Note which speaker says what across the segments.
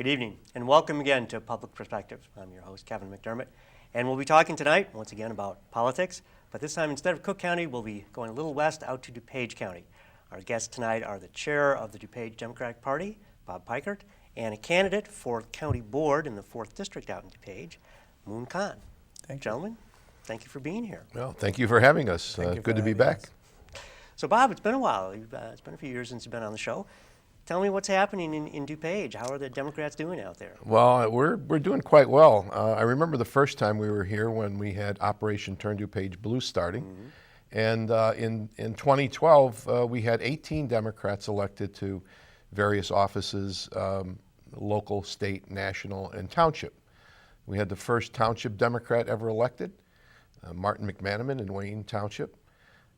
Speaker 1: Good evening, and welcome again to Public Perspective. I'm your host, Kevin McDermott, and we'll be talking tonight, once again, about politics, but this time, instead of Cook County, we'll be going a little west out to DuPage County. Our guests tonight are the chair of the DuPage Democratic Party, Bob Pieckert, and a candidate for county board in the 4th District out in DuPage, Moon Khan.
Speaker 2: Thank you.
Speaker 1: Gentlemen, thank you for being here.
Speaker 3: Well, thank you for having us. Good to be back.
Speaker 1: So Bob, it's been a while. It's been a few years since you've been on the show. Tell me what's happening in DuPage. How are the Democrats doing out there?
Speaker 3: Well, we're doing quite well. I remember the first time we were here when we had Operation Turn DuPage Blue starting. Mm-hmm. And in 2012, we had 18 Democrats elected to various offices, local, state, national, and township. We had the first township Democrat ever elected, Martin McManaman in Wayne Township.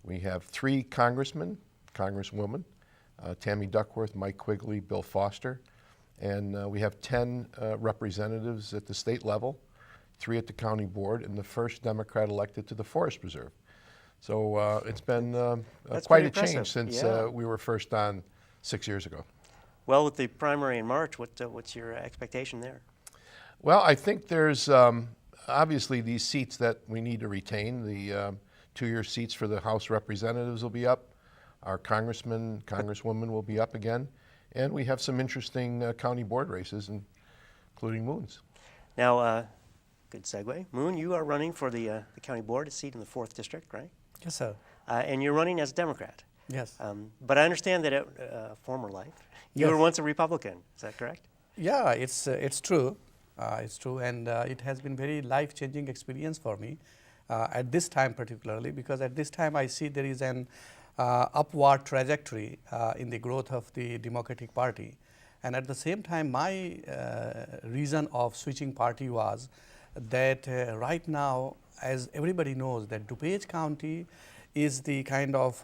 Speaker 3: We have 3 congressmen, congresswomen, Tammy Duckworth, Mike Quigley, Bill Foster, and we have 10 representatives at the state level, 3 at the county board, and the first Democrat elected to the Forest Reserve. So it's been quite a change since we were first on 6 years ago.
Speaker 1: Well, with the primary in March, what's your expectation there?
Speaker 3: Well, I think there's obviously these seats that we need to retain. The 2-year seats for the House Representatives will be up. Our congressman, congresswoman will be up again. And we have some interesting county board races, including Moon's.
Speaker 1: Now, good segue. Moon, you are running for the county board, a seat in the 4th District, right?
Speaker 2: Yes, sir.
Speaker 1: And you're running as a Democrat.
Speaker 2: Yes.
Speaker 1: But I understand that former life, you were once a Republican. Is that correct?
Speaker 2: Yeah, it's true. It's true, and it has been very life-changing experience for me at this time particularly, because at this time I see there is an upward trajectory in the growth of the Democratic Party. And at the same time, my reason of switching party was that right now, as everybody knows, that DuPage County is the kind of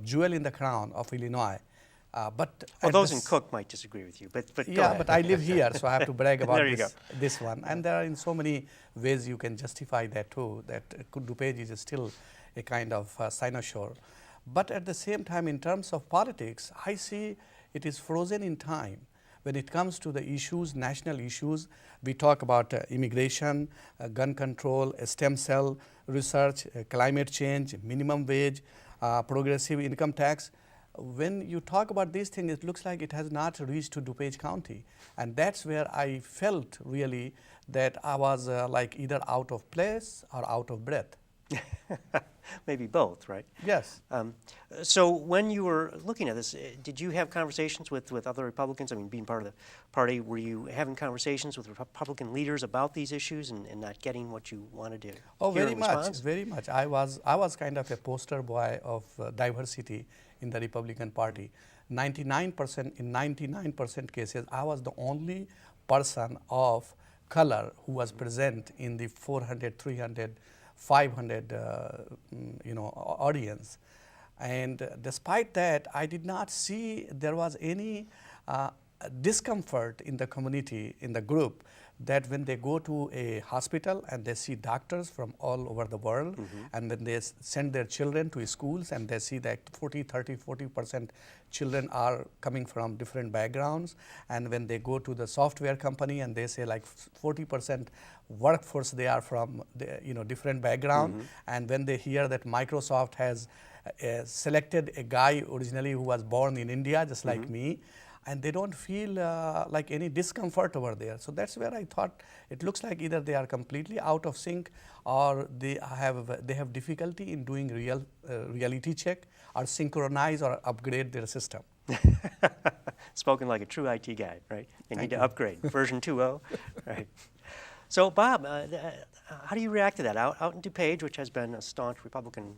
Speaker 2: jewel in the crown of Illinois. But
Speaker 1: those in Cook might disagree with you, but
Speaker 2: yeah, but I live here, so I have to brag about this one.
Speaker 1: Yeah.
Speaker 2: And there are in so many ways you can justify that too, that DuPage is still a kind of cynosure. But at the same time, in terms of politics, I see it is frozen in time. When it comes to the issues, national issues, we talk about immigration, gun control, stem cell research, climate change, minimum wage, progressive income tax. When you talk about these things, it looks like it has not reached to DuPage County. And that's where I felt really that I was like either out of place or out of breath.
Speaker 1: Maybe both, right?
Speaker 2: Yes.
Speaker 1: So when you were looking at this, did you have conversations with other Republicans? I mean, being part of the party, were you having conversations with Republican leaders about these issues and not getting what you wanted to
Speaker 2: Oh,
Speaker 1: hear
Speaker 2: very
Speaker 1: in
Speaker 2: much,
Speaker 1: response?
Speaker 2: very much. I was kind of a poster boy of diversity in the Republican Party. 99%, in 99% cases, I was the only person of color who was present in the 400, 300, 500 audience. And despite that, I did not see there was any discomfort in the community, in the group, that when they go to a hospital and they see doctors from all over the world, and when they send their children to schools and they see that 40% children are coming from different backgrounds, and when they go to the software company and they say like 40% workforce they are from different background, and when they hear that Microsoft has selected a guy originally who was born in India just like me, and they don't feel like any discomfort over there. So that's where I thought it looks like either they are completely out of sync or they have difficulty in doing reality check or synchronize or upgrade their system.
Speaker 1: Spoken like a true IT guy, right? They need to upgrade, version 2.0, right? So Bob, how do you react to that? Out in DuPage, which has been a staunch Republican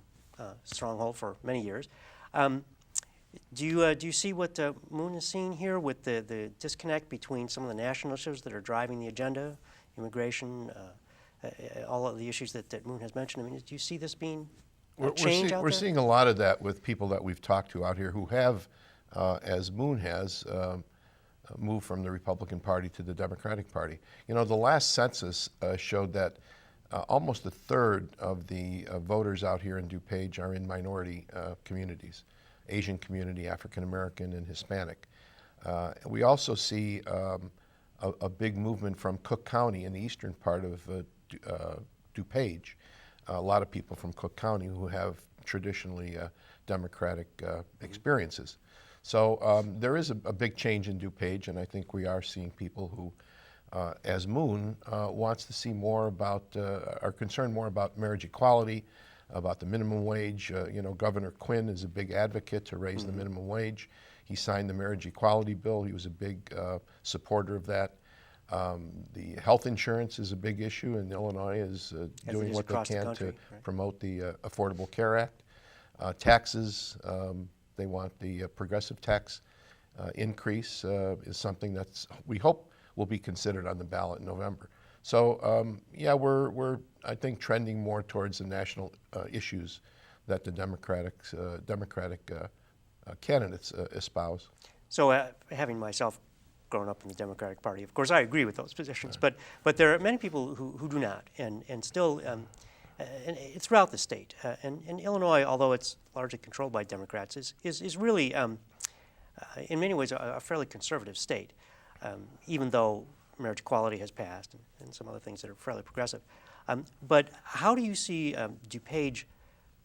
Speaker 1: stronghold for many years, do you see what Moon is seeing here with the disconnect between some of the national issues that are driving the agenda, immigration, all of the issues that Moon has mentioned? I mean, do you see this being a change out there?
Speaker 3: We're seeing a lot of that with people that we've talked to out here who have, as Moon has, moved from the Republican Party to the Democratic Party. You know, the last census showed that almost a third of the voters out here in DuPage are in minority communities. Asian community, African American, and Hispanic. We also see a big movement from Cook County in the eastern part of DuPage. A lot of people from Cook County who have traditionally Democratic experiences. So there is a big change in DuPage, and I think we are seeing people who, as Moon, wants to see more about, are concerned more about marriage equality, about the minimum wage. Governor Quinn is a big advocate to raise the minimum wage. He signed the marriage equality bill. He was a big supporter of that. The health insurance is a big issue, and Illinois is doing what they can to promote the Affordable Care Act. Taxes, they want the progressive tax increase is something that's, we hope, will be considered on the ballot in November. So yeah, we're I think trending more towards the national issues that the Democratic candidates espouse. So
Speaker 1: having myself grown up in the Democratic Party, of course I agree with those positions, but there are many people who do not, and still, and it's throughout the state. And Illinois, although it's largely controlled by Democrats, is really, in many ways, a fairly conservative state, even though marriage equality has passed and some other things that are fairly progressive. But how do you see DuPage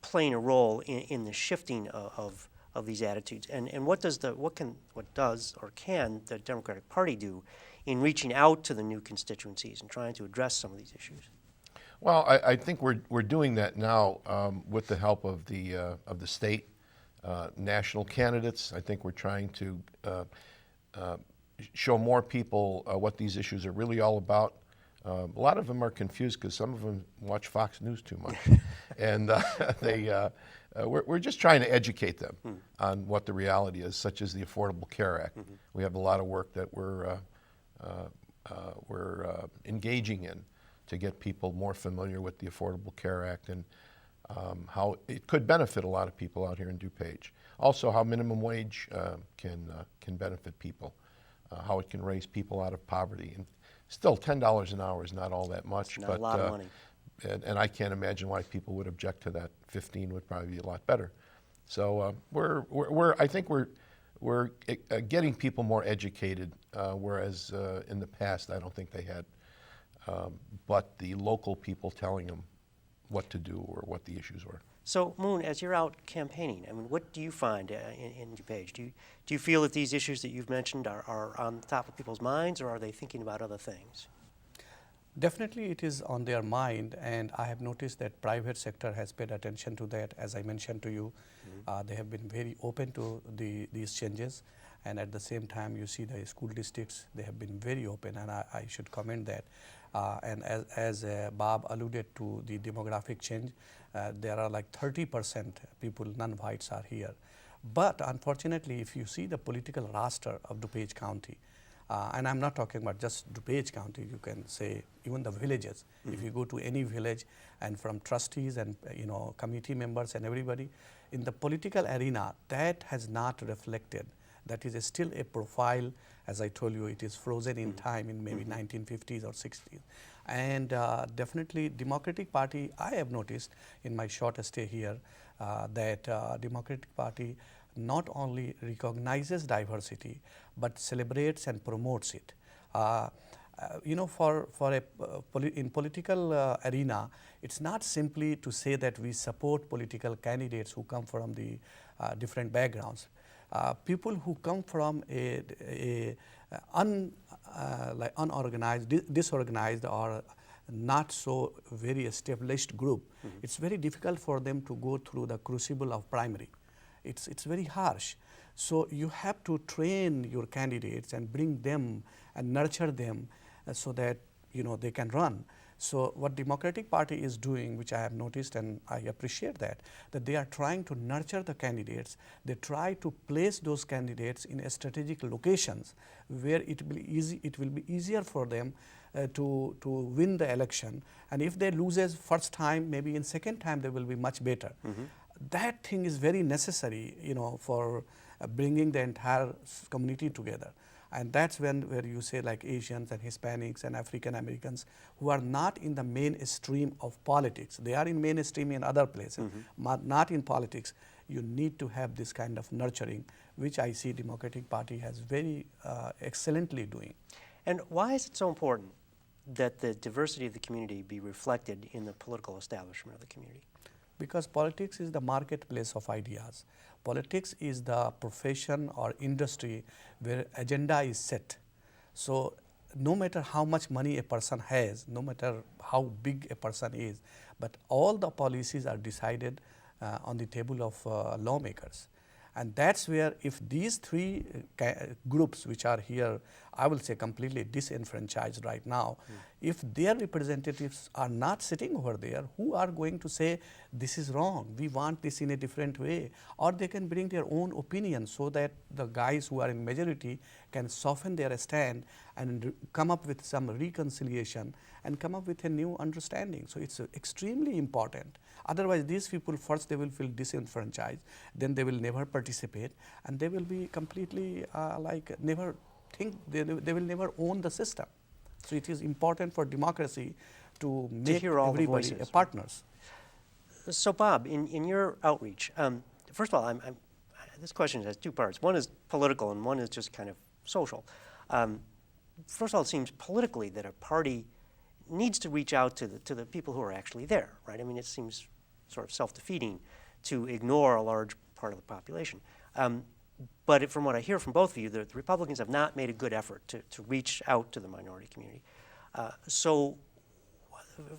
Speaker 1: playing a role in the shifting of these attitudes, and what does or can the Democratic Party do in reaching out to the new constituencies and trying to address some of these issues?
Speaker 3: Well, I think we're doing that now with the help of the state national candidates. I think we're trying to show more people what these issues are really all about. A lot of them are confused because some of them watch Fox News too much, and we're just trying to educate them on what the reality is, such as the Affordable Care Act. We have a lot of work that we're engaging in to get people more familiar with the Affordable Care Act and how it could benefit a lot of people out here in DuPage. Also, how minimum wage can benefit people, how it can raise people out of poverty. And still, $10 an hour is not all that much.
Speaker 1: It's not a lot of money.
Speaker 3: And I can't imagine why people would object to that. 15 would probably be a lot better. So I think we're getting people more educated, whereas in the past I don't think they had. But the local people telling them what to do or what the issues were.
Speaker 1: So, Moon, as you're out campaigning, I mean, what do you find in DuPage? Do you feel that these issues that you've mentioned are on the top of people's minds, or are they thinking about other things?
Speaker 2: Definitely it is on their mind, and I have noticed that private sector has paid attention to that. As I mentioned to you, they have been very open to these changes, and at the same time you see the school districts, they have been very open, and I should commend that. And as Bob alluded to the demographic change, there are like 30% people, non-whites are here. But unfortunately, if you see the political roster of DuPage County, and I'm not talking about just DuPage County, you can say even the villages. If you go to any village, and from trustees and committee members and everybody, in the political arena, that has not reflected. That is still a profile, as I told you, it is frozen in time in maybe 1950s or 60s. And definitely Democratic Party, I have noticed in my short stay here that Democratic Party not only recognizes diversity, but celebrates and promotes it. In political arena, it's not simply to say that we support political candidates who come from the different backgrounds. People who come from unorganized, disorganized, or not so very established group, it's very difficult for them to go through the crucible of primary. It's very harsh. So you have to train your candidates and bring them and nurture them so that they can run. So what Democratic Party is doing, which I have noticed and I appreciate that they are trying to nurture the candidates. They try to place those candidates in strategic locations where it will be easier for them to win the election. And if they loses first time, maybe in second time they will be much better. That thing is very necessary, for bringing the entire community together. And that's where you say like Asians and Hispanics and African Americans who are not in the mainstream of politics. They are in mainstream in other places, but not in politics. You need to have this kind of nurturing, which I see Democratic Party has very excellently doing.
Speaker 1: And why is it so important that the diversity of the community be reflected in the political establishment of the community?
Speaker 2: Because politics is the marketplace of ideas. Politics is the profession or industry where agenda is set. So no matter how much money a person has, no matter how big a person is, but all the policies are decided on the table of lawmakers. And that's where if these three groups which are here, I will say completely disenfranchised right now, if their representatives are not sitting over there, who are going to say this is wrong, we want this in a different way, or they can bring their own opinion so that the guys who are in majority can soften their stand and come up with some reconciliation and come up with a new understanding. So it's extremely important. Otherwise, these people first they will feel disenfranchised, then they will never participate, and they will be completely never think, they will never own the system. So it is important for democracy to make everybody a partners.
Speaker 1: So Bob, in your outreach, first of all, this question has two parts. One is political and one is just kind of social. First of all, it seems politically that a party needs to reach out to the people who are actually there, right? I mean, it seems sort of self-defeating to ignore a large part of the population. But from what I hear from both of you, the Republicans have not made a good effort to reach out to the minority community. So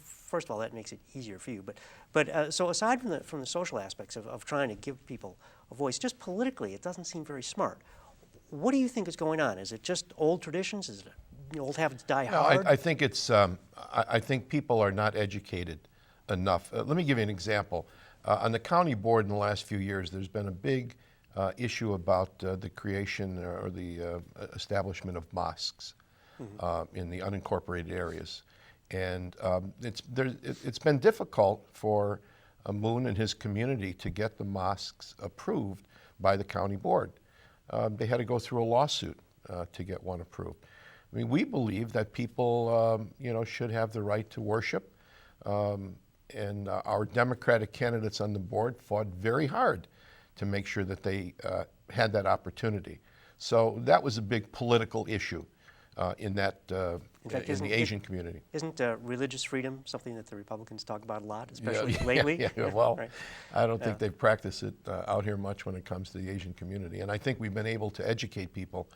Speaker 1: first of all, that makes it easier for you. But so aside from the social aspects of trying to give people a voice, just politically, it doesn't seem very smart. What do you think is going on? Is it just old traditions? Is it old habits die hard?
Speaker 3: I think it's. I think people are not educated enough. Let me give you an example. On the county board in the last few years, there's been a big issue about the creation or the establishment of mosques in the unincorporated areas. And it's been difficult for Moon and his community to get the mosques approved by the county board. They had to go through a lawsuit to get one approved. I mean, we believe that people, should have the right to worship. And our Democratic candidates on the board fought very hard to make sure that they had that opportunity. So that was a big political issue in that in the Asian community.
Speaker 1: Isn't religious freedom something that the Republicans talk about a lot, especially lately?
Speaker 3: Well,
Speaker 1: right.
Speaker 3: I don't think they practice it out here much when it comes to the Asian community. And I think we've been able to educate people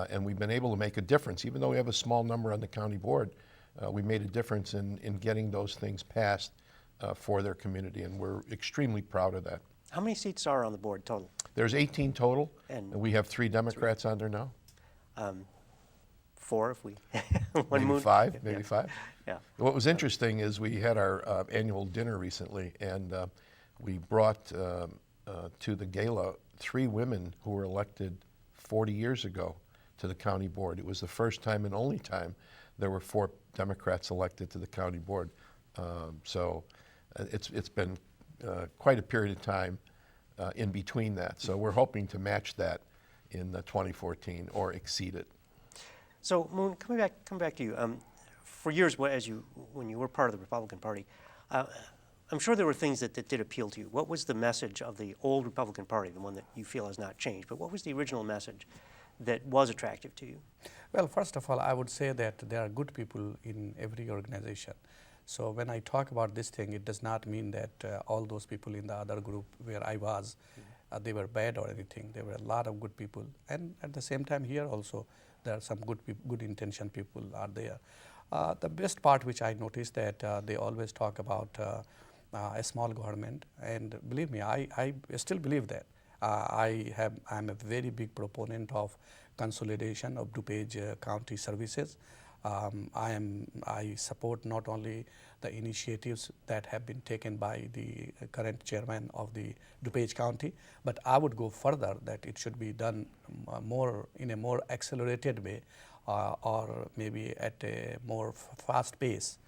Speaker 3: and we've been able to make a difference. Even though we have a small number on the county board, we made a difference in getting those things passed for their community, and we're extremely proud of that.
Speaker 1: How many seats are on the board total?
Speaker 3: There's 18 total,
Speaker 1: and
Speaker 3: we have 3 Democrats on there now.
Speaker 1: 4 if we
Speaker 3: maybe 5, maybe 5.
Speaker 1: Yeah.
Speaker 3: What was interesting is we had our annual dinner recently, and we brought to the gala 3 women who were elected 40 years ago to the county board. It was the first time and only time there were 4 Democrats elected to the county board. So it's been quite a period of time in between that. So we're hoping to match that in 2014 or exceed it.
Speaker 1: So Moon, coming back to you, for years when you were part of the Republican Party, I'm sure there were things that did appeal to you. What was the message of the old Republican Party, the one that you feel has not changed, but what was the original message that was attractive to you?
Speaker 2: Well, first of all, I would say that there are good people in every organization. So when I talk about this thing, it does not mean that all those people in the other group where I was, they were bad or anything. There were a lot of good people. And at the same time here also, there are some good intention people are there. The best part which I noticed that they always talk about a small government. And believe me, I still believe that. I'm a very big proponent of consolidation of DuPage County services. I support not only the initiatives that have been taken by the current chairman of the DuPage County, but I would go further that it should be done in a more accelerated way or maybe at a more fast pace.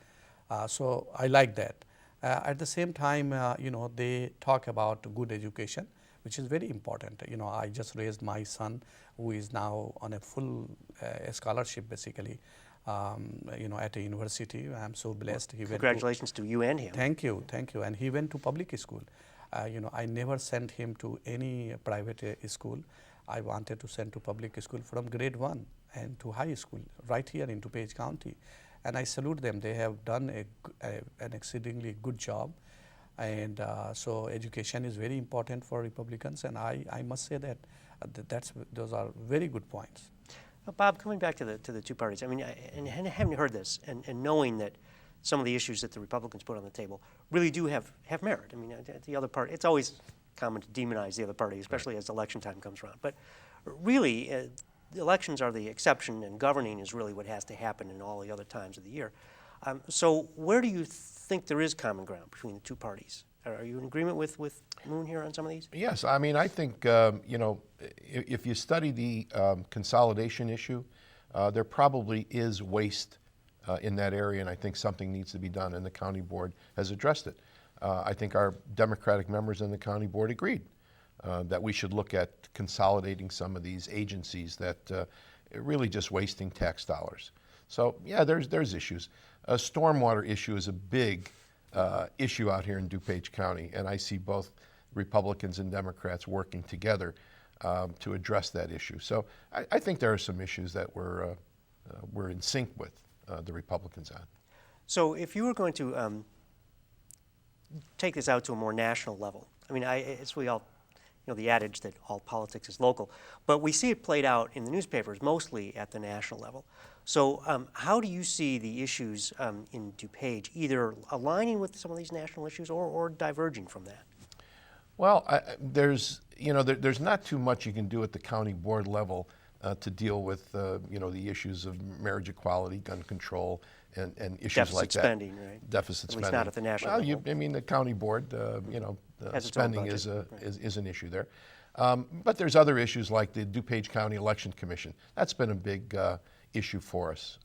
Speaker 2: So I like that. At the same time, they talk about good education, which is very important. I just raised my son, who is now on a full scholarship, basically, at a university. I'm so blessed.
Speaker 1: Congratulations to you and him.
Speaker 2: Thank you. And he went to public school. I never sent him to any private school. I wanted to send to public school from grade 1. and to high school right here in DuPage County. And I salute them. They have done an exceedingly good job. And so education is very important for Republicans, and I must say that those are very good points.
Speaker 1: Bob, coming back to the two parties, I mean, and having heard this and knowing that some of the issues that the Republicans put on the table really do have merit. I mean, the other party, it's always common to demonize the other party, especially as election time comes around. But really, the elections are the exception, and governing is really what has to happen in all the other times of the year. So where do you think there is common ground between the two parties? Are you in agreement with Moon here on some of these?
Speaker 3: Yes, I mean, I think, if you study the consolidation issue, there probably is waste in that area, and I think something needs to be done, and the county board has addressed it. I think our Democratic members in the county board agreed that we should look at consolidating some of these agencies that are really just wasting tax dollars. So yeah, there's issues. A stormwater issue is a big issue out here in DuPage County, and I see both Republicans and Democrats working together to address that issue. So I think there are some issues that we're in sync with the Republicans on.
Speaker 1: So if you were going to take this out to a more national level, I mean, it's we all, the adage that all politics is local, but we see it played out in the newspapers mostly at the national level. So how do you see the issues in DuPage either aligning with some of these national issues or diverging from that?
Speaker 3: Well, there's not too much you can do at the county board level to deal with the issues of marriage equality, gun control, and issues like that.
Speaker 1: Deficit spending, right?
Speaker 3: Deficit spending.
Speaker 1: At least not at the national level.
Speaker 3: I mean, the county board, spending is an issue there. But there's other issues like the DuPage County Election Commission. That's been a big issue for us.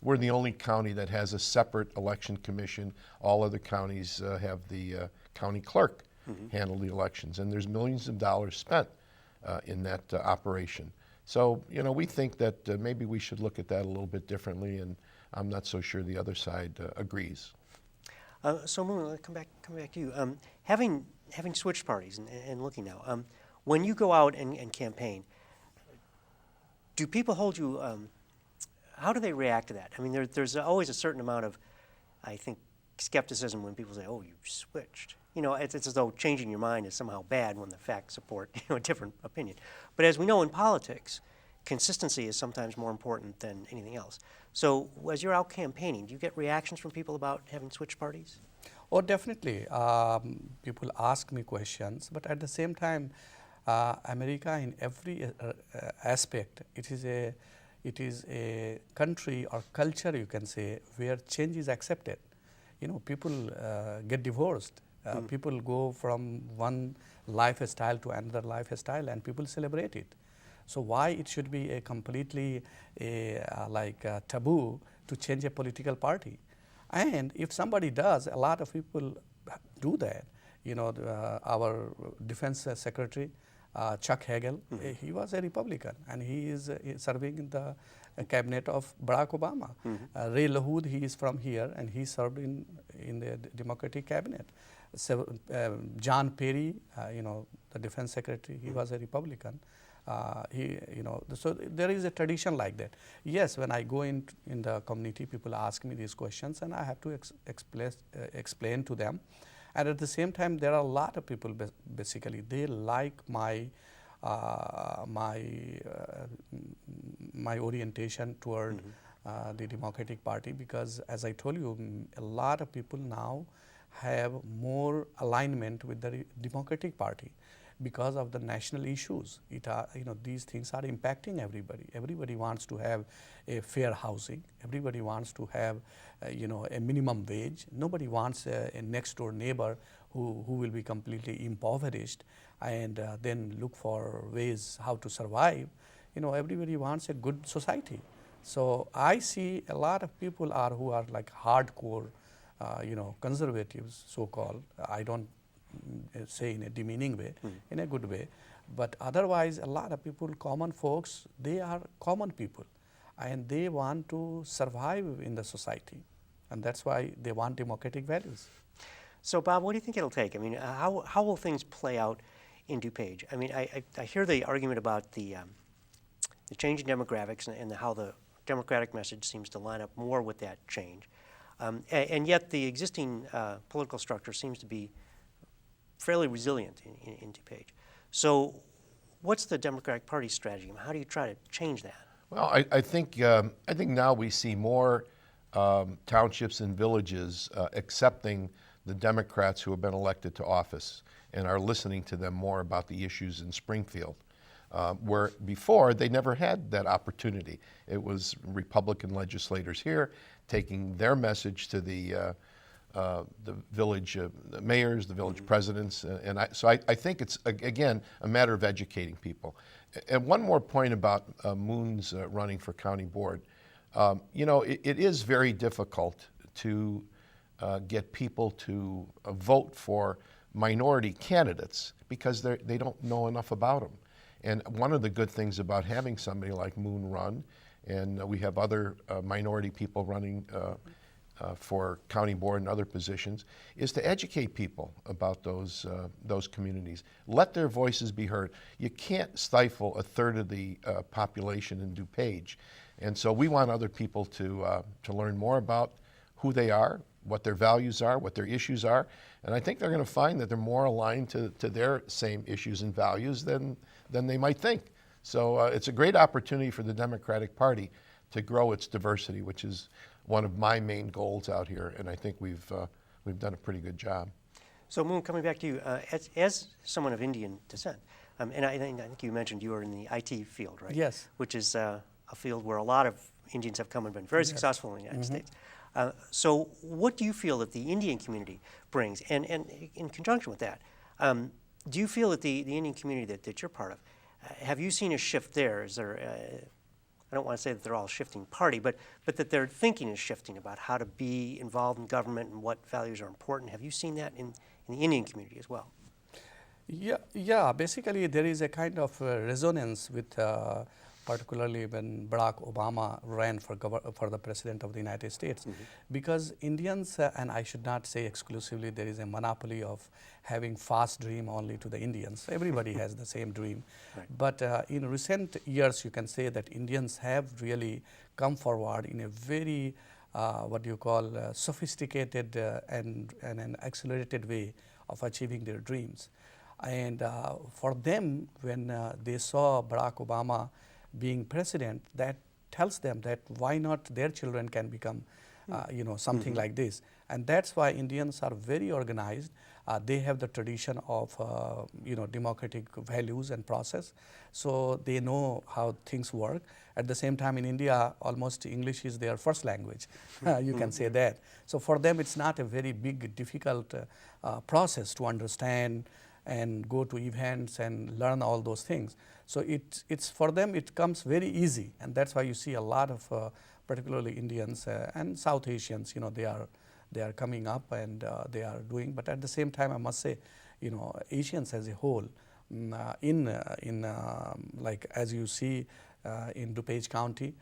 Speaker 3: We're the only county that has a separate election commission. All other counties have the county clerk handle the elections, and there's millions of dollars spent in that operation. So, we think that maybe we should look at that a little bit differently, and I'm not so sure the other side agrees.
Speaker 1: So, Moon, come back to you. Having switched parties and looking now, when you go out and campaign, do people hold you? How do they react to that? I mean, there's always a certain amount of, I think, skepticism when people say, "Oh, you switched." It's as though changing your mind is somehow bad when the facts support a different opinion. But as we know in politics, consistency is sometimes more important than anything else. So as you're out campaigning, do you get reactions from people about having switched parties?
Speaker 2: Oh, definitely. People ask me questions, but at the same time, America in every aspect, it is a country or culture, you can say, where change is accepted. People get divorced. People go from one lifestyle to another lifestyle, and people celebrate it. So why it should be a completely taboo to change a political party? And if somebody does, a lot of people do that. Our defense secretary, Chuck Hagel, he was a Republican, and he is serving in the cabinet of Barack Obama. Ray LaHood, he is from here, and he served in the Democratic cabinet. So, John Perry, the defense secretary, he was a Republican. So there is a tradition like that. Yes, when I go in the community, people ask me these questions, and I have to explain to them. And at the same time, there are a lot of people, basically, they like my orientation toward the Democratic Party, because, as I told you, a lot of people now have more alignment with the Democratic Party because of the national issues. These things are impacting everybody. Everybody wants to have a fair housing. Everybody wants to have, a minimum wage. Nobody wants a next door neighbor who will be completely impoverished and then look for ways how to survive. Everybody wants a good society. So I see a lot of people who are like hardcore, conservatives, so-called. I don't say in a demeaning way, in a good way. But otherwise, a lot of people, common folks, they are common people, and they want to survive in the society. And that's why they want democratic values.
Speaker 1: So, Bob, what do you think it'll take? I mean, how will things play out in DuPage? I mean, I hear the argument about the the changing demographics and how the Democratic message seems to line up more with that change. And yet the existing political structure seems to be fairly resilient in DuPage. So what's the Democratic Party's strategy? How do you try to change that?
Speaker 3: Well, I think now we see more townships and villages accepting the Democrats who have been elected to office and are listening to them more about the issues in Springfield, where before they never had that opportunity. It was Republican legislators here taking their message to the village mayors, the village presidents, and so I think it's, again, a matter of educating people. And one more point about Moon's running for county board. You know, it is very difficult to get people to vote for minority candidates because they don't know enough about them. And one of the good things about having somebody like Moon run, and we have other minority people running for county board and other positions, is to educate people about those communities. Let their voices be heard. You can't stifle a third of the population in DuPage. And so we want other people to learn more about who they are, what their values are, what their issues are. And I think they're going to find that they're more aligned to their same issues and values than they might think. So it's a great opportunity for the Democratic Party to grow its diversity, which is one of my main goals out here, and I think we've done a pretty good job.
Speaker 1: So Moon, coming back to you, as someone of Indian descent, and I think you mentioned you were in the IT field, right?
Speaker 2: Yes.
Speaker 1: Which is a field where a lot of Indians have come and been very successful in the United States. So what do you feel that the Indian community brings? And in conjunction with that, do you feel that the Indian community that you're part of, have you seen a shift there? Is there, I don't want to say that they're all shifting party, but that their thinking is shifting about how to be involved in government and what values are important. Have you seen that in the Indian community as well?
Speaker 2: Yeah. Basically, there is a kind of resonance with, particularly when Barack Obama ran for the president of the United States, because Indians, and I should not say exclusively, there is a monopoly of having fast dream only to the Indians. Everybody has the same dream. Right. But in recent years, you can say that Indians have really come forward in a very, sophisticated and an accelerated way of achieving their dreams. And for them, when they saw Barack Obama being president, that tells them that why not their children can become, something like this. And that's why Indians are very organized. They have the tradition of, democratic values and process. So they know how things work. At the same time, in India, almost English is their first language. You can say that. So for them, it's not a very big, difficult process to understand and go to events and learn all those things. So it's for them, it comes very easy, and that's why you see a lot of, particularly Indians and South Asians, they are coming up and they are doing. But at the same time, I must say, Asians as a whole, like as you see in DuPage County,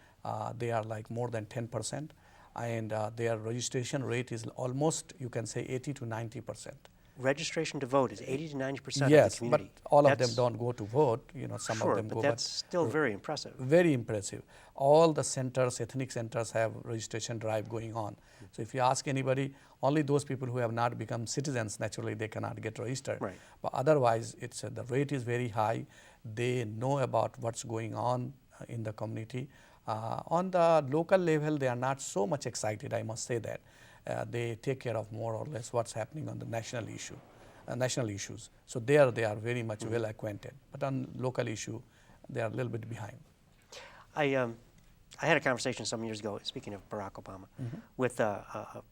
Speaker 2: they are like more than 10%, and their registration rate is almost, you can say, 80 to 90%.
Speaker 1: Registration to vote is 80 to 90% of the community.
Speaker 2: But all of them don't go to vote. Some
Speaker 1: sure,
Speaker 2: of them
Speaker 1: but
Speaker 2: go.
Speaker 1: That's still very impressive.
Speaker 2: Very impressive. All the centers, ethnic centers, have registration drive going on. So if you ask anybody, only those people who have not become citizens, naturally they cannot get registered.
Speaker 1: Right.
Speaker 2: But otherwise, it's the rate is very high. They know about what's going on in the community. On the local level, they are not so much excited, I must say that. They take care of more or less what's happening on the national issues. So there they are very much well acquainted. But on local issue, they are a little bit behind.
Speaker 1: I had a conversation some years ago, speaking of Barack Obama, with a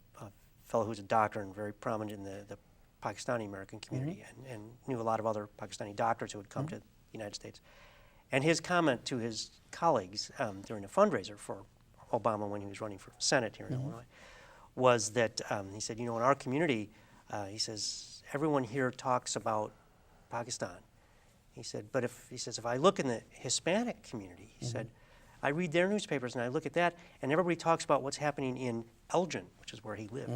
Speaker 1: fellow who's a doctor and very prominent in the Pakistani American community, and knew a lot of other Pakistani doctors who had come to the United States. And his comment to his colleagues during a fundraiser for Obama when he was running for Senate here in Illinois was that he said, in our community, he says, everyone here talks about Pakistan. He said, but if I look in the Hispanic community, he said, I read their newspapers and I look at that, and everybody talks about what's happening in Elgin, which is where he lived.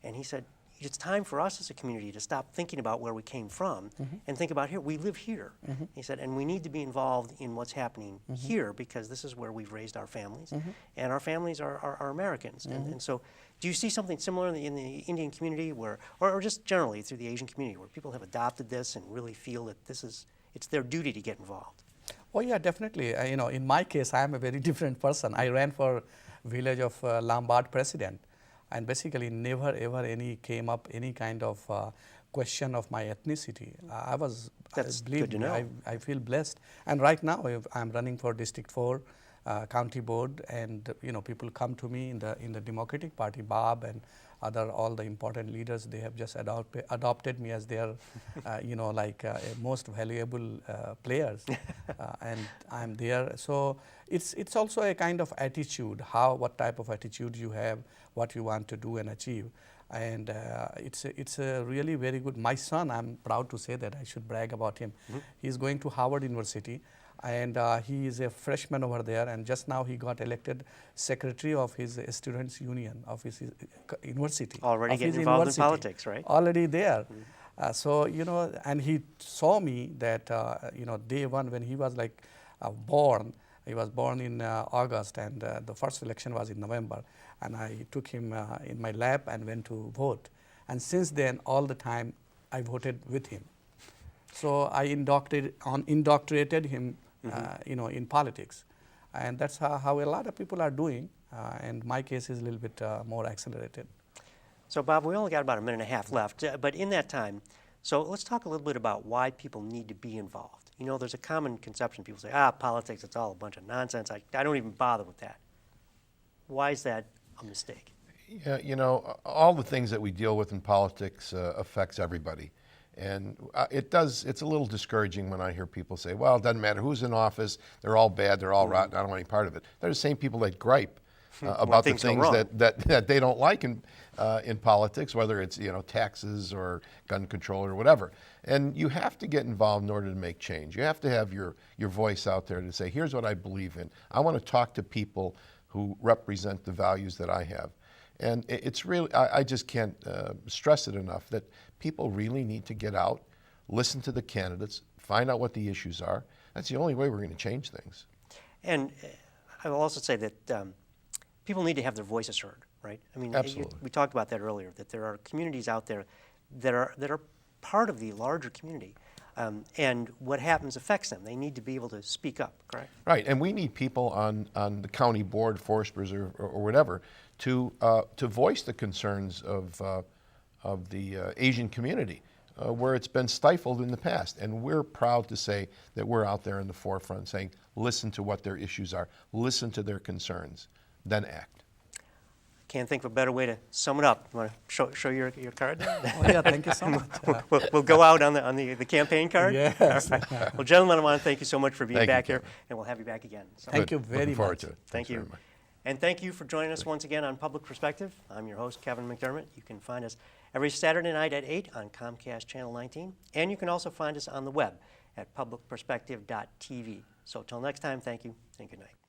Speaker 1: And he said, it's time for us as a community to stop thinking about where we came from and think about here, we live here. He said, and we need to be involved in what's happening here because this is where we've raised our families, and our families are Americans. And so do you see something similar in the Indian community where, or just generally through the Asian community where people have adopted this and really feel that it's their duty to get involved?
Speaker 2: Oh yeah, definitely. You know, in my case, I am a very different person. I ran for village of Lombard president, and basically never ever came up any kind of question of my ethnicity.
Speaker 1: That's
Speaker 2: believe
Speaker 1: good to
Speaker 2: me,
Speaker 1: know.
Speaker 2: I feel blessed. And right now, I'm running for District 4 county board, and you know, people come to me in the Democratic Party, Bob and all the important leaders. They have just adopted me as their, you know, like most valuable players, and I'm there. So it's also a kind of attitude, what type of attitude you have, what you want to do and achieve. And it's a really very good. My son, I'm proud to say that I should brag about him. He's going to Harvard University, and he is a freshman over there, and just now he got elected secretary of his students' union of his university.
Speaker 1: Already getting involved in politics, right?
Speaker 2: Already there. So, you know, and he saw me that, you know, day one when he was like born. He was born in August, and the first election was in November. And I took him in my lap and went to vote. And since then, all the time, I voted with him. So I indoctrinated him, you know, in politics. And that's how a lot of people are doing. And my case is a little bit more accelerated.
Speaker 1: So Bob, we only got about a minute and a half left, but in that time, so let's talk a little bit about why people need to be involved. You know, there's a common conception. People say, politics, it's all a bunch of nonsense. I don't even bother with that. Why is that a mistake?
Speaker 3: Yeah, you know, all the things that we deal with in politics affects everybody. And it's a little discouraging when I hear people say, well, it doesn't matter who's in office, they're all bad, they're all rotten, I don't want any part of it. They're the same people that gripe about the things that they don't like in politics, whether it's, you know, taxes or gun control or whatever. And you have to get involved in order to make change. You have to have your voice out there to say, here's what I believe in. I want to talk to people who represent the values that I have. And it's really, I just can't stress it enough that people really need to get out, listen to the candidates, find out what the issues are. That's the only way we're going to change things.
Speaker 1: And I will also say that people need to have their voices heard, right? I mean,
Speaker 3: absolutely.
Speaker 1: We talked about that earlier, that there are communities out there that are part of the larger community. And what happens affects them. They need to be able to speak up, correct?
Speaker 3: Right, and we need people on the county board, foresters, or whatever, to voice the concerns of the Asian community, where it's been stifled in the past. And we're proud to say that we're out there in the forefront saying, listen to what their issues are, listen to their concerns, then act.
Speaker 1: Can't think of a better way to sum it up. You want to show your card there?
Speaker 2: Oh, yeah, thank you so much.
Speaker 1: We'll go out on the campaign card?
Speaker 2: Yes.
Speaker 1: All right. Well, gentlemen, I want to thank you so much for being
Speaker 3: Thank you,
Speaker 1: back here,
Speaker 3: Kevin.
Speaker 1: and we'll have you back again. So
Speaker 2: Thank you very
Speaker 3: Looking forward
Speaker 2: much.
Speaker 3: to it.
Speaker 1: Thank
Speaker 3: Thanks
Speaker 1: you.
Speaker 3: very much.
Speaker 1: And thank you for joining us once again on Public Perspective. I'm your host, Kevin McDermott. You can find us every Saturday night at 8 on Comcast Channel 19, and you can also find us on the web at publicperspective.tv. So till next time, thank you and good night.